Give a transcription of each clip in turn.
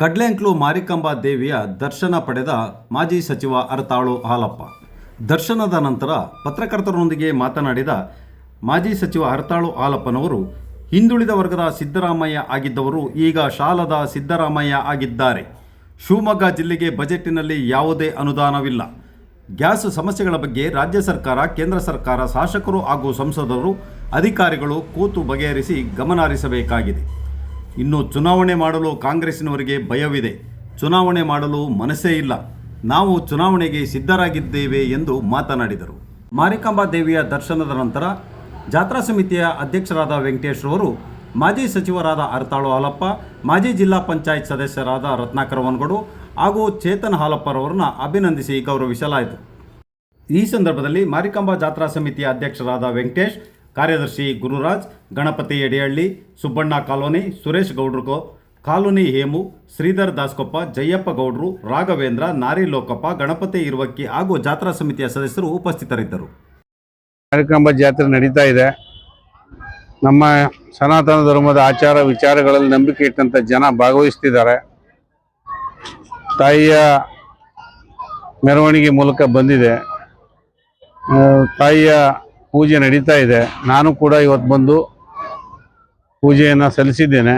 ಕಡ್ಲೆಂಕ್ಲು ಮಾರಿಕಾಂಬ ದೇವಿಯ ದರ್ಶನ ಪಡೆದ ಮಾಜಿ ಸಚಿವ ಅರತಾಳು ಹಾಲಪ್ಪ. ದರ್ಶನದ ನಂತರ ಪತ್ರಕರ್ತರೊಂದಿಗೆ ಮಾತನಾಡಿದ ಮಾಜಿ ಸಚಿವ ಅರತಾಳು ಹಾಲಪ್ಪನವರು, ಹಿಂದುಳಿದ ವರ್ಗದ ಸಿದ್ದರಾಮಯ್ಯ ಆಗಿದ್ದವರು ಈಗ ಶಾಲದ ಸಿದ್ದರಾಮಯ್ಯ ಆಗಿದ್ದಾರೆ. ಶಿವಮೊಗ್ಗ ಜಿಲ್ಲೆಗೆ ಬಜೆಟ್ಟಿನಲ್ಲಿ ಯಾವುದೇ ಅನುದಾನವಿಲ್ಲ. ಗ್ಯಾಸ್ ಸಮಸ್ಯೆಗಳ ಬಗ್ಗೆ ರಾಜ್ಯ ಸರ್ಕಾರ, ಕೇಂದ್ರ ಸರ್ಕಾರ, ಶಾಸಕರು ಹಾಗೂ ಸಂಸದರು, ಅಧಿಕಾರಿಗಳು ಕೂತು ಬಗೆಹರಿಸಿ ಗಮನ ಹರಿಸಬೇಕಾಗಿದೆ. ಇನ್ನು ಚುನಾವಣೆ ಮಾಡಲು ಕಾಂಗ್ರೆಸ್ಸಿನವರಿಗೆ ಭಯವಿದೆ. ಚುನಾವಣೆ ಮಾಡಲು ಮನಸ್ಸೇ ಇಲ್ಲ. ನಾವು ಚುನಾವಣೆಗೆ ಸಿದ್ಧರಾಗಿದ್ದೇವೆ ಎಂದು ಮಾತನಾಡಿದರು. ಮಾರಿಕಾಂಬಾ ದೇವಿಯ ದರ್ಶನದ ನಂತರ ಜಾತ್ರಾ ಸಮಿತಿಯ ಅಧ್ಯಕ್ಷರಾದ ವೆಂಕಟೇಶ್ ರವರು ಮಾಜಿ ಸಚಿವರಾದ ಅರತಾಳು ಹಾಲಪ್ಪ, ಮಾಜಿ ಜಿಲ್ಲಾ ಪಂಚಾಯತ್ ಸದಸ್ಯರಾದ ರತ್ನಾಕರ ವನಗೋಡು ಹಾಗೂ ಚೇತನ್ ಹಾಲಪ್ಪರವರನ್ನ ಅಭಿನಂದಿಸಿ ಗೌರವಿಸಲಾಯಿತು. ಈ ಸಂದರ್ಭದಲ್ಲಿ ಮಾರಿಕಾಂಬಾ ಜಾತ್ರಾ ಸಮಿತಿಯ ಅಧ್ಯಕ್ಷರಾದ ವೆಂಕಟೇಶ್, ಕಾರ್ಯದರ್ಶಿ ಗುರುರಾಜ್, ಗಣಪತಿ ಎಡೆಹಳ್ಳಿ, ಸುಬ್ಬಣ್ಣ ಕಾಲೋನಿ, ಸುರೇಶ್ ಗೌಡ್ರು ಕಾಲೋನಿ, ಹೇಮು, ಶ್ರೀಧರ್ ದಾಸ್ಕೊಪ್ಪ, ಜಯಪ್ಪ ಗೌಡ್ರು, ರಾಘವೇಂದ್ರ, ನಾರಿ ಲೋಕಪ್ಪ, ಗಣಪತಿ ಇರುವಕ್ಕಿ ಹಾಗೂ ಜಾತ್ರಾ ಸಮಿತಿಯ ಸದಸ್ಯರು ಉಪಸ್ಥಿತರಿದ್ದರು. ಮಾರಿಕಾಂಬಾ ಜಾತ್ರೆ ನಡೀತಾ ಇದೆ. ನಮ್ಮ ಸನಾತನ ಧರ್ಮದ ಆಚಾರ ವಿಚಾರಗಳಲ್ಲಿ ನಂಬಿಕೆ ಇಟ್ಟಂತ ಜನ ಭಾಗವಹಿಸ್ತಿದ್ದಾರೆ. ತಾಯಿಯ ಮೆರವಣಿಗೆ ಮೂಲಕ ಬಂದಿದೆ. ತಾಯಿಯ ಪೂಜೆ ನಡೀತಾ ಇದೆ. ನಾನು ಕೂಡ ಇವತ್ತು ಬಂದು ಪೂಜೆಯನ್ನು ಸಲ್ಲಿಸಿದ್ದೇನೆ.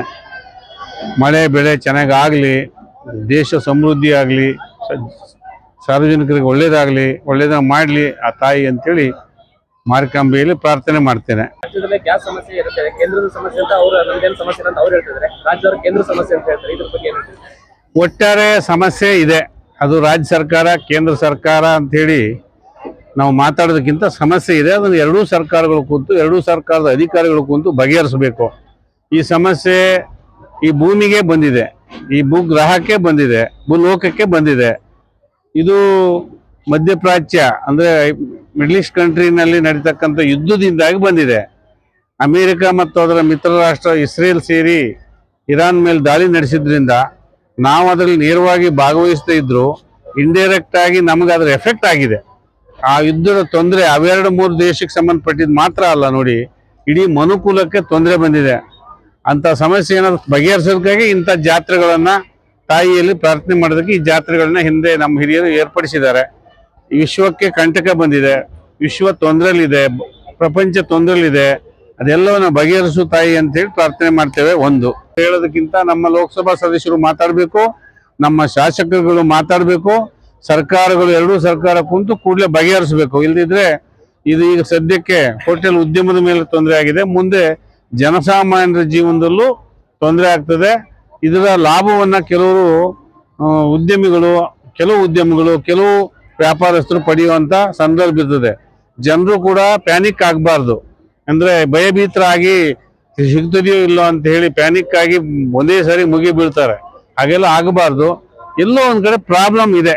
ಮಳೆ ಬೆಳೆ ಚೆನ್ನಾಗಾಗಲಿ, ದೇಶ ಸಮೃದ್ಧಿ ಆಗಲಿ, ಸಾರ್ವಜನಿಕರಿಗೆ ಒಳ್ಳೇದಾಗಲಿ, ಒಳ್ಳೇದನ್ನ ಮಾಡಲಿ ಆ ತಾಯಿ ಅಂತೇಳಿ ಮಾರಿಕಾಂಬೆಯಲ್ಲಿ ಪ್ರಾರ್ಥನೆ ಮಾಡ್ತೇನೆ. ರಾಜ್ಯದಲ್ಲಿ ಗ್ಯಾಸ್ ಸಮಸ್ಯೆ ಇರುತ್ತೆ, ಕೇಂದ್ರದ ಸಮಸ್ಯೆ ಅಂತ ಅವರು, ನಮ್ದೇನು ಸಮಸ್ಯೆ ಅಂತ ಅವ್ರು ಹೇಳ್ತಿದ್ದಾರೆ. ರಾಜ್ಯದವರು ಕೇಂದ್ರ ಸಮಸ್ಯೆ ಅಂತ ಹೇಳ್ತಾರೆ. ಇದ್ರ ಬಗ್ಗೆ ಏನು? ಒಟ್ಟಾರೆ ಸಮಸ್ಯೆ ಇದೆ. ಅದು ರಾಜ್ಯ ಸರ್ಕಾರ, ಕೇಂದ್ರ ಸರ್ಕಾರ ಅಂಥೇಳಿ ನಾವು ಮಾತಾಡೋದಕ್ಕಿಂತ ಸಮಸ್ಯೆ ಇದೆ. ಅದನ್ನು ಎರಡೂ ಸರ್ಕಾರಗಳು ಕೂತು, ಎರಡೂ ಸರ್ಕಾರದ ಅಧಿಕಾರಿಗಳು ಕೂತು ಬಗೆಹರಿಸಬೇಕು. ಈ ಸಮಸ್ಯೆ ಈ ಭೂಮಿಗೆ ಬಂದಿದೆ, ಈ ಭೂಗ್ರಹಕ್ಕೆ ಬಂದಿದೆ, ಭೂಲೋಕಕ್ಕೆ ಬಂದಿದೆ. ಇದು ಮಧ್ಯಪ್ರಾಚ್ಯ ಅಂದರೆ ಮಿಡ್ಲ್ ಈಸ್ಟ್ ಕಂಟ್ರಿನಲ್ಲಿ ನಡೀತಕ್ಕಂಥ ಯುದ್ಧದಿಂದಾಗಿ ಬಂದಿದೆ. ಅಮೇರಿಕ ಮತ್ತು ಅದರ ಮಿತ್ರ ರಾಷ್ಟ್ರ ಇಸ್ರೇಲ್ ಸೇರಿ ಇರಾನ್ ಮೇಲೆ ದಾಳಿ ನಡೆಸಿದ್ರಿಂದ ನಾವು ಅದರಲ್ಲಿ ನೇರವಾಗಿ ಭಾಗವಹಿಸ್ತಾ ಇದ್ರು, ಇಂಡೈರೆಕ್ಟ್ ಆಗಿ ನಮಗೆ ಅದರ ಎಫೆಕ್ಟ್ ಆಗಿದೆ. ಆ ಯುದ್ಧದ ತೊಂದರೆ ಅವೆರಡು ಮೂರು ದೇಶಕ್ಕೆ ಸಂಬಂಧಪಟ್ಟಿದ್ದು ಮಾತ್ರ ಅಲ್ಲ, ನೋಡಿ ಇಡೀ ಮನುಕುಲಕ್ಕೆ ತೊಂದರೆ ಬಂದಿದೆ. ಅಂಥ ಸಮಸ್ಯೆಯನ್ನು ಬಗೆಹರಿಸೋದಕ್ಕಾಗಿ ಇಂಥ ಜಾತ್ರೆಗಳನ್ನು, ತಾಯಿಯಲ್ಲಿ ಪ್ರಾರ್ಥನೆ ಮಾಡೋದಕ್ಕೆ ಈ ಜಾತ್ರೆಗಳನ್ನ ಹಿಂದೆ ನಮ್ಮ ಹಿರಿಯರು ಏರ್ಪಡಿಸಿದ್ದಾರೆ. ವಿಶ್ವಕ್ಕೆ ಕಂಟಕ ಬಂದಿದೆ, ವಿಶ್ವ ತೊಂದರೆಯಲ್ಲಿದೆ, ಪ್ರಪಂಚ ತೊಂದರೆಯಲ್ಲಿದೆ. ಅದೆಲ್ಲವನ್ನು ಬಗೆಹರಿಸು ತಾಯಿ ಅಂತೇಳಿ ಪ್ರಾರ್ಥನೆ ಮಾಡ್ತೇವೆ. ಒಂದು ಹೇಳೋದಕ್ಕಿಂತ ನಮ್ಮ ಲೋಕಸಭಾ ಸದಸ್ಯರು ಮಾತಾಡಬೇಕು, ನಮ್ಮ ಶಾಸಕರುಗಳು ಮಾತಾಡಬೇಕು, ಸರ್ಕಾರಗಳು ಎರಡೂ ಸರ್ಕಾರ ಕುಂತು ಕೂಡಲೇ ಬಗೆಹರಿಸಬೇಕು. ಇಲ್ಲದಿದ್ರೆ ಇದು ಈಗ ಸದ್ಯಕ್ಕೆ ಹೋಟೆಲ್ ಉದ್ಯಮದ ಮೇಲೆ ತೊಂದರೆ ಆಗಿದೆ, ಮುಂದೆ ಜನಸಾಮಾನ್ಯರ ಜೀವನದಲ್ಲೂ ತೊಂದರೆ ಆಗ್ತದೆ. ಇದರ ಲಾಭವನ್ನು ಕೆಲವು ಉದ್ಯಮಿಗಳು, ಕೆಲವು ವ್ಯಾಪಾರಸ್ಥರು ಪಡೆಯುವಂಥ ಸಂದರ್ಭ ಇರ್ತದೆ. ಜನರು ಕೂಡ ಪ್ಯಾನಿಕ್ ಆಗಬಾರ್ದು. ಅಂದರೆ ಭಯಭೀತರಾಗಿ ಸಿಗ್ತದೆಯೋ ಇಲ್ಲೋ ಅಂತ ಹೇಳಿ ಪ್ಯಾನಿಕ್ ಆಗಿ ಒಂದೇ ಸಾರಿ ಮುಗಿ ಬೀಳ್ತಾರೆ. ಹಾಗೆಲ್ಲ ಆಗಬಾರ್ದು. ಎಲ್ಲೋ ಒಂದು ಕಡೆ ಪ್ರಾಬ್ಲಮ್ ಇದೆ,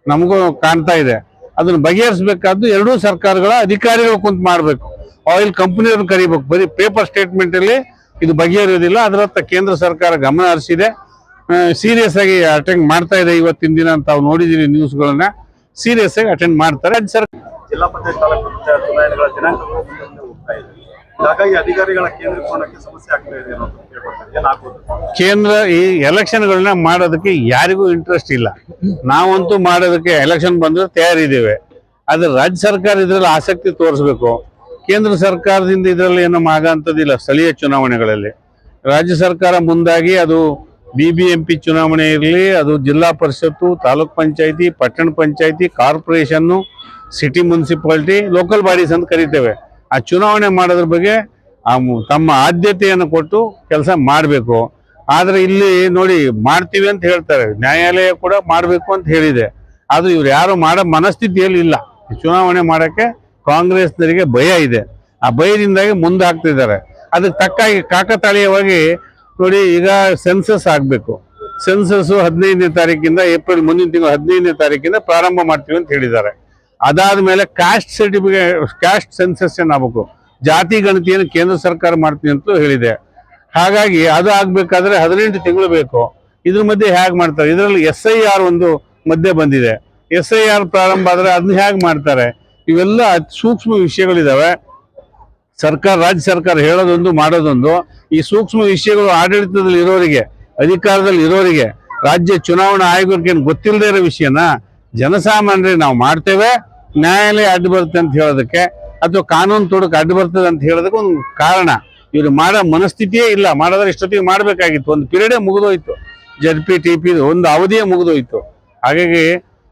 ನಮಗೂ ಕಾಣ್ತಾ ಇದೆ. ಅದನ್ನು ಬಗೆಹರಿಸಬೇಕಾದ್ದು ಎರಡೂ ಸರ್ಕಾರಗಳ ಅಧಿಕಾರಿಗಳು ಕುಂತು ಮಾಡಬೇಕು. ಆಯಿಲ್ ಕಂಪನಿಯವ್ರನ್ನ ಕರಿಬೇಕು. ಬರೀ ಪೇಪರ್ ಸ್ಟೇಟ್ಮೆಂಟಲ್ಲಿ ಇದು ಬಗೆಹರಿಯೋದಿಲ್ಲ. ಅದರತ್ತ ಕೇಂದ್ರ ಸರ್ಕಾರ ಗಮನ ಹರಿಸಿದೆ, ಸೀರಿಯಸ್ ಆಗಿ ಅಟೆಂಡ್ ಮಾಡ್ತಾ ಇದೆ. ಇವತ್ತಿನ ದಿನ ತಾವು ನೋಡಿದ್ದೀರಿ ನ್ಯೂಸ್ಗಳನ್ನ, ಸೀರಿಯಸ್ ಆಗಿ ಅಟೆಂಡ್ ಮಾಡ್ತಾರೆ. ರಾಜ್ಯ ಸರ್ಕಾರ ಜಿಲ್ಲಾ ಪಂಚಾಯತ್ ತಾಲೂಕು ಚುನಾವಣೆಗಳ ದಿನಾಂಕಗಳು ಹೋಗ್ತಾ ಇದೆ. ಹಾಗಾಗಿ ಅಧಿಕಾರಿಗಳ ಕೇಂದ್ರೀಕರಣಕ್ಕೆ ಸಮಸ್ಯೆ ಆಗ್ತಾ ಇದೆ ಅನ್ನೋದು ಏನಾಗ್ಬೋದು? ಕೇಂದ್ರ ಈ ಎಲೆಕ್ಷನ್ಗಳನ್ನ ಮಾಡೋದಕ್ಕೆ ಯಾರಿಗೂ ಇಂಟ್ರೆಸ್ಟ್ ಇಲ್ಲ. ನಾವಂತೂ ಮಾಡೋದಕ್ಕೆ ಎಲೆಕ್ಷನ್ ಬಂದ್ರೆ ತಯಾರಿದ್ದೇವೆ. ಆದ್ರೆ ರಾಜ್ಯ ಸರ್ಕಾರ ಇದರಲ್ಲಿ ಆಸಕ್ತಿ ತೋರಿಸ್ಬೇಕು. ಕೇಂದ್ರ ಸರ್ಕಾರದಿಂದ ಇದರಲ್ಲಿ ಏನೋ ಆಗಂತದಿಲ್ಲ. ಸ್ಥಳೀಯ ಚುನಾವಣೆಗಳಲ್ಲಿ ರಾಜ್ಯ ಸರ್ಕಾರ ಮುಂದಾಗಿ, ಅದು BBMP ಚುನಾವಣೆ ಇರಲಿ, ಅದು ಜಿಲ್ಲಾ ಪರಿಷತ್ತು, ತಾಲೂಕ್ ಪಂಚಾಯತಿ, ಪಟ್ಟಣ ಪಂಚಾಯತಿ, ಕಾರ್ಪೊರೇಷನ್ನು, ಸಿಟಿ ಮುನ್ಸಿಪಾಲಿಟಿ, ಲೋಕಲ್ ಬಾಡೀಸ್ ಅಂತ ಕರಿತೇವೆ. ಆ ಚುನಾವಣೆ ಮಾಡೋದ್ರ ಬಗ್ಗೆ ತಮ್ಮ ಆದ್ಯತೆಯನ್ನು ಕೊಟ್ಟು ಕೆಲಸ ಮಾಡಬೇಕು. ಆದರೆ ಇಲ್ಲಿ ನೋಡಿ ಮಾಡ್ತೀವಿ ಅಂತ ಹೇಳ್ತಾರೆ, ನ್ಯಾಯಾಲಯ ಕೂಡ ಮಾಡಬೇಕು ಅಂತ ಹೇಳಿದೆ. ಅದು ಇವ್ರು ಯಾರು ಮಾಡೋ ಮನಸ್ಥಿತಿಯಲ್ಲಿ ಇಲ್ಲ. ಚುನಾವಣೆ ಮಾಡೋಕ್ಕೆ ಕಾಂಗ್ರೆಸ್ನವರಿಗೆ ಭಯ ಇದೆ. ಆ ಭಯದಿಂದಾಗಿ ಮುಂದೆ ಹಾಕ್ತಿದ್ದಾರೆ. ಅದಕ್ಕೆ ತಕ್ಕಾಗಿ ಕಾಕತಾಳೀಯವಾಗಿ ನೋಡಿ, ಈಗ ಸೆನ್ಸಸ್ ಆಗಬೇಕು. ಸೆನ್ಸಸ್ 15ನೇ ತಾರೀಕಿಂದ, ಏಪ್ರಿಲ್ ಮುಂದಿನ ತಿಂಗಳು 15ನೇ ತಾರೀಕಿಂದ ಪ್ರಾರಂಭ ಮಾಡ್ತೀವಿ ಅಂತ ಹೇಳಿದ್ದಾರೆ. ಅದಾದ ಮೇಲೆ ಕ್ಯಾಸ್ಟ್ ಸರ್ಟಿಫಿಕೇಟ್, ಕ್ಯಾಸ್ಟ್ ಸೆನ್ಸಸ್ ಆಗಬೇಕು. ಜಾತಿ ಗಣತಿಯನ್ನು ಕೇಂದ್ರ ಸರ್ಕಾರ ಮಾಡ್ತೀವಿ ಅಂತಲೂ ಹೇಳಿದೆ. ಹಾಗಾಗಿ ಅದು ಆಗಬೇಕಾದ್ರೆ 18 ತಿಂಗಳು ಬೇಕು. ಇದ್ರ ಮಧ್ಯೆ ಹೇಗೆ ಮಾಡ್ತಾರೆ? ಇದರಲ್ಲಿ SIR ಒಂದು ಮಧ್ಯೆ ಬಂದಿದೆ. SIR ಪ್ರಾರಂಭ ಆದರೆ ಅದನ್ನ ಹೇಗೆ ಮಾಡ್ತಾರೆ? ಇವೆಲ್ಲ ಸೂಕ್ಷ್ಮ ವಿಷಯಗಳಿದ್ದಾವೆ. ಸರ್ಕಾರ, ರಾಜ್ಯ ಸರ್ಕಾರ ಹೇಳೋದೊಂದು ಮಾಡೋದೊಂದು. ಈ ಸೂಕ್ಷ್ಮ ವಿಷಯಗಳು ಆಡಳಿತದಲ್ಲಿ ಇರೋರಿಗೆ, ಅಧಿಕಾರದಲ್ಲಿ ಇರೋರಿಗೆ ರಾಜ್ಯ ಚುನಾವಣಾ ಆಯೋಗಕ್ಕೆ ಏನು ಗೊತ್ತಿಲ್ಲದೆ ಇರೋ ವಿಷಯನ ಜನಸಾಮಾನ್ಯರಿಗೆ ನಾವು ಮಾಡ್ತೇವೆ, ನ್ಯಾಯಾಲಯ ಅಡ್ಡು ಬರುತ್ತೆ ಅಂತ ಹೇಳೋದಕ್ಕೆ ಅಥವಾ ಕಾನೂನು ತೊಡಕ್ಕೆ ಅಡ್ಡು ಬರ್ತದೆ ಅಂತ ಹೇಳೋದಕ್ಕೆ ಒಂದು ಕಾರಣ. ಇವರು ಮಾಡೋ ಮನಸ್ಥಿತಿಯೇ ಇಲ್ಲ. ಮಾಡಿದ್ರೆ ಇಷ್ಟೊತ್ತಿಗೆ ಮಾಡಬೇಕಾಗಿತ್ತು. ಒಂದು ಪೀರಿಯಡೇ ಮುಗಿದೋಯ್ತು. ಜಡ್ ಪಿ ಒಂದು ಅವಧಿಯೇ ಮುಗಿದೋಯ್ತು. ಹಾಗಾಗಿ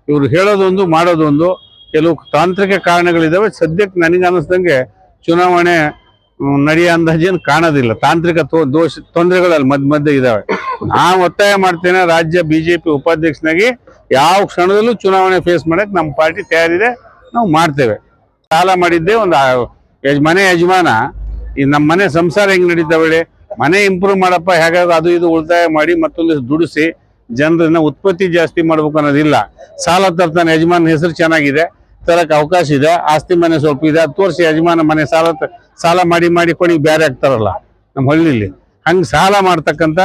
ಇವರು ಹೇಳೋದೊಂದು ಮಾಡೋದೊಂದು, ಕೆಲವು ತಾಂತ್ರಿಕ ಕಾರಣಗಳಿದ್ದಾವೆ. ಸದ್ಯಕ್ಕೆ ನನಗೆ ಅನ್ನಿಸ್ದಂಗೆ ಚುನಾವಣೆ ನಡೆಯೋ ಅಂದಾಜೇನು ಕಾಣೋದಿಲ್ಲ. ತಾಂತ್ರಿಕ ತೊಂದರೆಗಳಲ್ಲಿ ಮಧ್ಯೆ ಇದ್ದಾವೆ. ನಾನು ಒತ್ತಾಯ ಮಾಡ್ತೇನೆ, ರಾಜ್ಯ ಬಿಜೆಪಿ ಉಪಾಧ್ಯಕ್ಷನಾಗಿ ಯಾವ ಕ್ಷಣದಲ್ಲೂ ಚುನಾವಣೆ ಫೇಸ್ ಮಾಡಕ್ಕೆ ನಮ್ಮ ಪಾರ್ಟಿ ತಯಾರಿದೆ, ನಾವು ಮಾಡ್ತೇವೆ. ಸಾಲ ಮಾಡಿದ್ದೆ ಒಂದು ಮನೆ ಯಜಮಾನ, ಈ ನಮ್ಮ ಮನೆ ಸಂಸಾರ ಹೆಂಗೆ ನಡೀತಾವೆ, ಮನೆ ಇಂಪ್ರೂವ್ ಮಾಡಪ್ಪ, ಹೇಗಾದ್ರೂ ಅದು ಇದು ಉಳಿತಾಯ ಮಾಡಿ ಮತ್ತೊಂದು ದುಡಿಸಿ ಜನರನ್ನ ಉತ್ಪತ್ತಿ ಜಾಸ್ತಿ ಮಾಡ್ಬೇಕು ಅನ್ನೋದಿಲ್ಲ. ಸಾಲ ತರ್ತಾನೆ, ಯಜಮಾನ ಹೆಸರು ಚೆನ್ನಾಗಿದೆ, ತರಕ್ಕೆ ಅವಕಾಶ ಇದೆ, ಆಸ್ತಿ ಮನೆ ಸ್ವಲ್ಪ ಇದೆ, 10 ವರ್ಷ ಯಜಮಾನ ಮನೆ ಸಾಲ ಮಾಡಿ ಕೊನೆಗೆ ಬೇರೆ ಆಗ್ತಾರಲ್ಲ ನಮ್ಮ ಹಳ್ಳಿಲಿ, ಹಂಗೆ ಸಾಲ ಮಾಡ್ತಕ್ಕಂಥ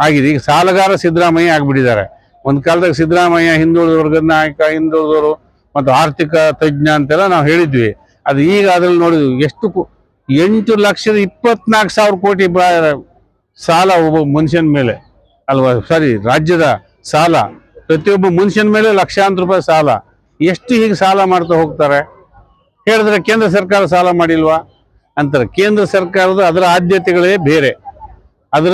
ಆಗಿದೆ. ಈಗ ಸಾಲಗಾರ ಸಿದ್ದರಾಮಯ್ಯ ಆಗ್ಬಿಟ್ಟಿದ್ದಾರೆ. ಒಂದು ಕಾಲದಾಗ ಸಿದ್ದರಾಮಯ್ಯ ಹಿಂದುಳಿದ ವರ್ಗದ ನಾಯಕ, ಹಿಂದುಳಿದವರು ಮತ್ತು ಆರ್ಥಿಕ ತಜ್ಞ ಅಂತೆಲ್ಲ ನಾವು ಹೇಳಿದ್ವಿ. ಅದು ಈಗ ಅದ್ರಲ್ಲಿ ನೋಡಿದ್ವಿ ಎಷ್ಟು 8,24,000 ಕೋಟಿ ಸಾಲ ಒಬ್ಬ ಮನುಷ್ಯನ ಮೇಲೆ ಅಲ್ವಾ, ಸಾರಿ ರಾಜ್ಯದ ಸಾಲ, ಪ್ರತಿಯೊಬ್ಬ ಮನುಷ್ಯನ ಮೇಲೆ ಲಕ್ಷಾಂತರ ರೂಪಾಯಿ ಸಾಲ. ಎಷ್ಟು ಹೀಗೆ ಸಾಲ ಮಾಡ್ತಾ ಹೋಗ್ತಾರೆ? ಹೇಳಿದ್ರೆ ಕೇಂದ್ರ ಸರ್ಕಾರ ಸಾಲ ಮಾಡಿಲ್ವಾ ಅಂತಾರೆ. ಕೇಂದ್ರ ಸರ್ಕಾರದ ಅದರ ಆದ್ಯತೆಗಳೇ ಬೇರೆ, ಅದರ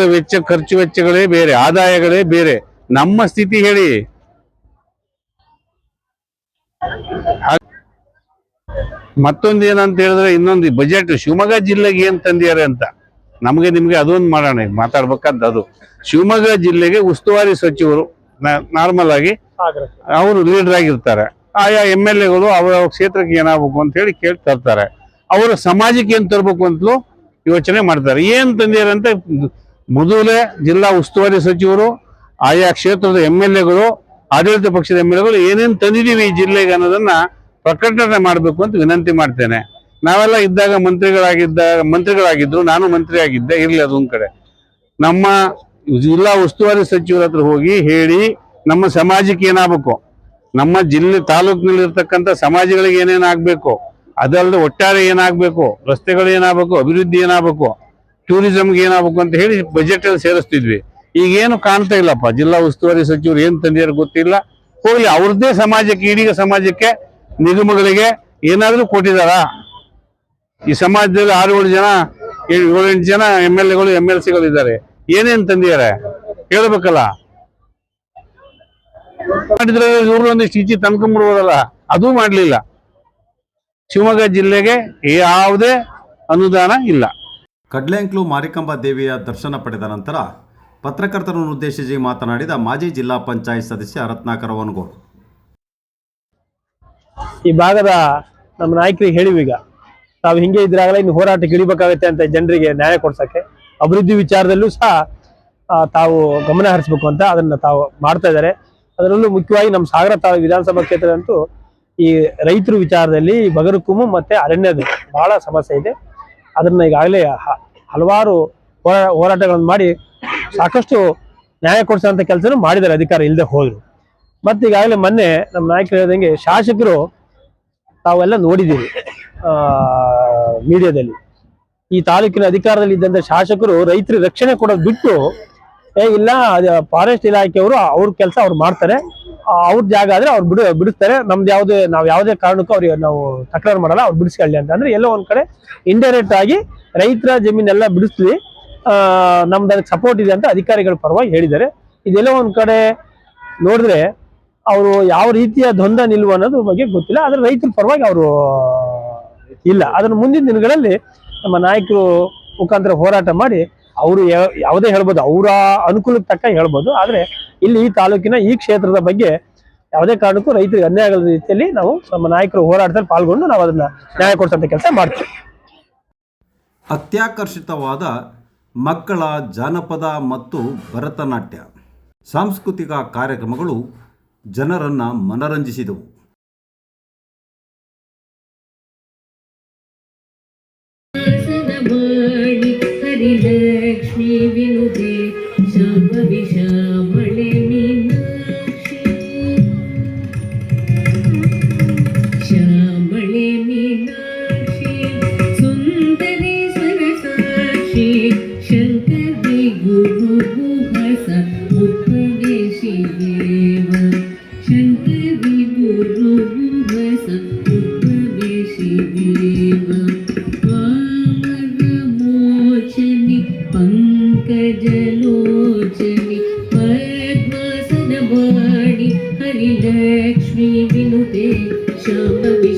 ಖರ್ಚು ವೆಚ್ಚಗಳೇ ಬೇರೆ, ಆದಾಯಗಳೇ ಬೇರೆ. ನಮ್ಮ ಸ್ಥಿತಿ ಹೇಳಿ. ಮತ್ತೊಂದು ಏನಂತ ಹೇಳಿದ್ರೆ, ಇನ್ನೊಂದು ಬಜೆಟ್ ಶಿವಮೊಗ್ಗ ಜಿಲ್ಲೆಗೆ ಏನ್ ತಂದಿದ್ದಾರೆ ಅಂತ ನಿಮ್ಗೆ ಅದೊಂದು ಮಾಡೋಣ. ಮಾತಾಡ್ಬೇಕಾದ್ದು ಅದು. ಶಿವಮೊಗ್ಗ ಜಿಲ್ಲೆಗೆ ಉಸ್ತುವಾರಿ ಸಚಿವರು ನಾರ್ಮಲ್ ಆಗಿ ಅವರು ಲೀಡರ್ ಆಗಿರ್ತಾರೆ. ಆಯಾ MLAಗಳು ಅವರ ಕ್ಷೇತ್ರಕ್ಕೆ ಏನಾಗಬೇಕು ಅಂತ ಹೇಳಿ ಕೇಳಿ ತರ್ತಾರೆ. ಅವರ ಸಮಾಜಕ್ಕೆ ಏನ್ ತರಬೇಕು ಅಂತಲೂ ಯೋಚನೆ ಮಾಡ್ತಾರೆ. ಏನ್ ತಂದಿದ್ದಾರೆ ಅಂತ ಮೊದಲೇ ಜಿಲ್ಲಾ ಉಸ್ತುವಾರಿ ಸಚಿವರು, ಆಯಾ ಕ್ಷೇತ್ರದ MLAಗಳು, ಆಡಳಿತ ಪಕ್ಷದ MLAಗಳು ಏನೇನು ತಂದಿದ್ದೀವಿ ಈ ಜಿಲ್ಲೆಗೆ ಅನ್ನೋದನ್ನ ಪ್ರಕಟಣೆ ಮಾಡಬೇಕು ಅಂತ ವಿನಂತಿ ಮಾಡ್ತೇನೆ. ನಾವೆಲ್ಲ ಇದ್ದಾಗ ಮಂತ್ರಿಗಳಾಗಿದ್ರು, ನಾನು ಮಂತ್ರಿ ಆಗಿದ್ದೆ, ಇರ್ಲಿ ಅದೊಂದ್ ಕಡೆ. ನಮ್ಮ ಜಿಲ್ಲಾ ಉಸ್ತುವಾರಿ ಸಚಿವರ ಹತ್ರ ಹೋಗಿ ಹೇಳಿ ನಮ್ಮ ಸಮಾಜಕ್ಕೆ ಏನಾಗಬೇಕು, ನಮ್ಮ ಜಿಲ್ಲೆ ತಾಲೂಕಿನಲ್ಲಿ ಇರ್ತಕ್ಕಂಥ ಸಮಾಜಗಳಿಗೆ ಏನೇನಾಗಬೇಕು, ಅದಲ್ಲದೆ ಒಟ್ಟಾರೆ ಏನಾಗಬೇಕು, ರಸ್ತೆಗಳು ಏನಾಗಬೇಕು, ಅಭಿವೃದ್ಧಿ ಏನಾಗಬೇಕು, ಟೂರಿಸಂಗೆ ಏನಾಗಬೇಕು ಅಂತ ಹೇಳಿ ಬಜೆಟ್ ಅಲ್ಲಿ ಸೇರಿಸ್ತಿದ್ವಿ. ಈಗೇನು ಕಾಣ್ತಾ ಇಲ್ಲಪ್ಪ. ಜಿಲ್ಲಾ ಉಸ್ತುವಾರಿ ಸಚಿವರು ಏನ್ ತಂದಿದ್ದಾರೆ ಗೊತ್ತಿಲ್ಲ. ಹೋಗ್ಲಿ, ಅವ್ರದ್ದೇ ಸಮಾಜಕ್ಕೆ, ಇಡೀ ಸಮಾಜಕ್ಕೆ, ನಿಗಮಗಳಿಗೆ ಏನಾದ್ರೂ ಕೊಟ್ಟಿದಾರ? ಈ ಸಮಾಜದಲ್ಲಿ 6-7 ಜನ 7-8 ಜನ MLAಗಳು MLCಗಳು ಇದ್ದಾರೆ. ಏನೇನ್ ತಂದಿದ್ದಾರೆ ಹೇಳ್ಬೇಕಲ್ಲ. ಮಾಡಿದ್ರೆ ಇವ್ರು ಒಂದಿಷ್ಟು ಈಚೆ ತಂದ್ಕೊಂಡ್ಬಿಡ್ಬೋದಲ್ಲ, ಅದೂ ಮಾಡ್ಲಿಲ್ಲ. ಶಿವಮೊಗ್ಗ ಜಿಲ್ಲೆಗೆ ಯಾವುದೇ ಅನುದಾನ ಇಲ್ಲ. ಕಡ್ಲೆಂಕ್ಲು ಮಾರಿಕಾಂಬಾ ದೇವಿಯ ದರ್ಶನ ಪಡೆದ ನಂತರ ಪತ್ರಕರ್ತರನ್ನು ಉದ್ದೇಶಿಸಿ ಮಾತನಾಡಿದ ಮಾಜಿ ಜಿಲ್ಲಾ ಪಂಚಾಯತ್ ಸದಸ್ಯ ರತ್ನಾಕರ ವನಗೋಡು. ಈ ಭಾಗದ ನಮ್ಮ ನಾಯಕರಿಗೆ ಹೇಳಿವೀಗ, ತಾವು ಹಿಂಗೆ ಇದ್ರಾಗಲೇ ಇನ್ನು ಹೋರಾಟಕ್ಕೆ ಇಳಿಬೇಕಾಗತ್ತೆ ಅಂತ ಜನರಿಗೆ ನ್ಯಾಯ ಕೊಡ್ಸಕ್ಕೆ. ಅಭಿವೃದ್ಧಿ ವಿಚಾರದಲ್ಲೂ ಸಹ ತಾವು ಗಮನ ಹರಿಸಬೇಕು ಅಂತ ಅದನ್ನ ತಾವು ಮಾಡ್ತಾ ಇದ್ದಾರೆ. ಅದರಲ್ಲೂ ಮುಖ್ಯವಾಗಿ ನಮ್ಮ ಸಾಗರ ವಿಧಾನಸಭಾ ಕ್ಷೇತ್ರದಂತೂ ಈ ರೈತರ ವಿಚಾರದಲ್ಲಿ ಬಗರುಕುಮು ಮತ್ತೆ ಅರಣ್ಯದ ಬಹಳ ಸಮಸ್ಯೆ ಇದೆ. ಅದನ್ನ ಈಗಾಗಲೇ ಹಲವಾರು ಹೋರಾಟಗಳನ್ನು ಮಾಡಿ ಸಾಕಷ್ಟು ನ್ಯಾಯ ಕೊಡಿಸೋಂಥ ಕೆಲಸನೂ ಮಾಡಿದ್ದಾರೆ, ಅಧಿಕಾರ ಇಲ್ಲದೆ ಹೋದ್ರು. ಮತ್ತೆ ಈಗಾಗಲೇ ಮೊನ್ನೆ ನಮ್ಮ ನಾಯಕರು ಹೇಳಿದಂಗೆ ಶಾಸಕರು ತಾವೆಲ್ಲ ನೋಡಿದ್ದೀವಿ ಮೀಡಿಯಾದಲ್ಲಿ, ಈ ತಾಲೂಕಿನ ಅಧಿಕಾರದಲ್ಲಿ ಇದ್ದಂಥ ಶಾಸಕರು ರೈತರ ರಕ್ಷಣೆ ಕೊಡೋದು ಬಿಟ್ಟು ಇಲ್ಲ ಫಾರೆಸ್ಟ್ ಇಲಾಖೆಯವರು ಅವ್ರ ಕೆಲಸ ಅವ್ರು ಮಾಡ್ತಾರೆ, ಅವ್ರ ಜಾಗ ಆದ್ರೆ ಅವ್ರು ಬಿಡಿಸ್ತಾರೆ, ನಾವು ಯಾವುದೇ ಕಾರಣಕ್ಕೂ ಅವ್ರಿಗೆ ನಾವು ತಕರಾರು ಮಾಡಲ್ಲ, ಅವ್ರು ಬಿಡಿಸ್ಕೊಳ್ಳಿ ಅಂತ. ಅಂದ್ರೆ ಎಲ್ಲೋ ಒಂದ್ ಕಡೆ ಇಂಡೈರೆಕ್ಟ್ ಆಗಿ ರೈತರ ಜಮೀನೆಲ್ಲ ಬಿಡಿಸ್ಲಿ, ನಮ್ದು ಅದಕ್ಕೆ ಸಪೋರ್ಟ್ ಇದೆ ಅಂತ ಅಧಿಕಾರಿಗಳ ಪರವಾಗಿ ಹೇಳಿದ್ದಾರೆ. ಇದೆಲ್ಲೋ ಒಂದ್ ಕಡೆ ನೋಡಿದ್ರೆ ಅವರು ಯಾವ ರೀತಿಯ ದ್ವಂದ್ವ ನಿಲುವು ಅನ್ನೋದು ಬಗ್ಗೆ ಗೊತ್ತಿಲ್ಲ. ಆದ್ರೆ ರೈತರ ಪರವಾಗಿ ಅವರು ಇಲ್ಲ. ಅದನ್ನು ಮುಂದಿನ ದಿನಗಳಲ್ಲಿ ನಮ್ಮ ನಾಯಕರು ಮುಖಾಂತರ ಹೋರಾಟ ಮಾಡಿ ಅವರು ಯಾವುದೇ ಹೇಳ್ಬೋದು, ಅವರ ಅನುಕೂಲಕ್ಕೆ ತಕ್ಕ ಹೇಳ್ಬೋದು. ಆದ್ರೆ ಇಲ್ಲಿ ಈ ತಾಲೂಕಿನ ಈ ಕ್ಷೇತ್ರದ ಬಗ್ಗೆ ಯಾವುದೇ ಕಾರಣಕ್ಕೂ ರೈತರಿಗೆ ಅನ್ಯಾಯ ಆಗದ ರೀತಿಯಲ್ಲಿ ನಾವು ನಮ್ಮ ನಾಯಕರು ಹೋರಾಟದಲ್ಲಿ ಪಾಲ್ಗೊಂಡು ನಾವು ಅದನ್ನ ನ್ಯಾಯ ಕೊಡಿಸೋಂಥ ಕೆಲಸ ಮಾಡ್ತೀವಿ. ಅತ್ಯಾಕರ್ಷಿತವಾದ ಮಕ್ಕಳ ಜಾನಪದ ಮತ್ತು ಭರತನಾಟ್ಯ ಸಾಂಸ್ಕೃತಿಕ ಕಾರ್ಯಕ್ರಮಗಳು ಜನರನ್ನು ಮನರಂಜಿಸಿದವು. ಲಕ್ಷ್ಮೀ ವಿನುತೆ ಶಾಂಭವಿ ಶ್ಯಾಮಳೆ ಮೀನಾಕ್ಷಿ ಶ್ಯಾಮಳೆ ಮೀನಾಕ್ಷಿ ಸುಂದರೇಶ್ವರ ಸಾಕ್ಷಿ ಶಂಕರಿ ಗುರು ಗುಹಸ ಮುತ್ತ लक्ष्मी विनुते शाम्भवी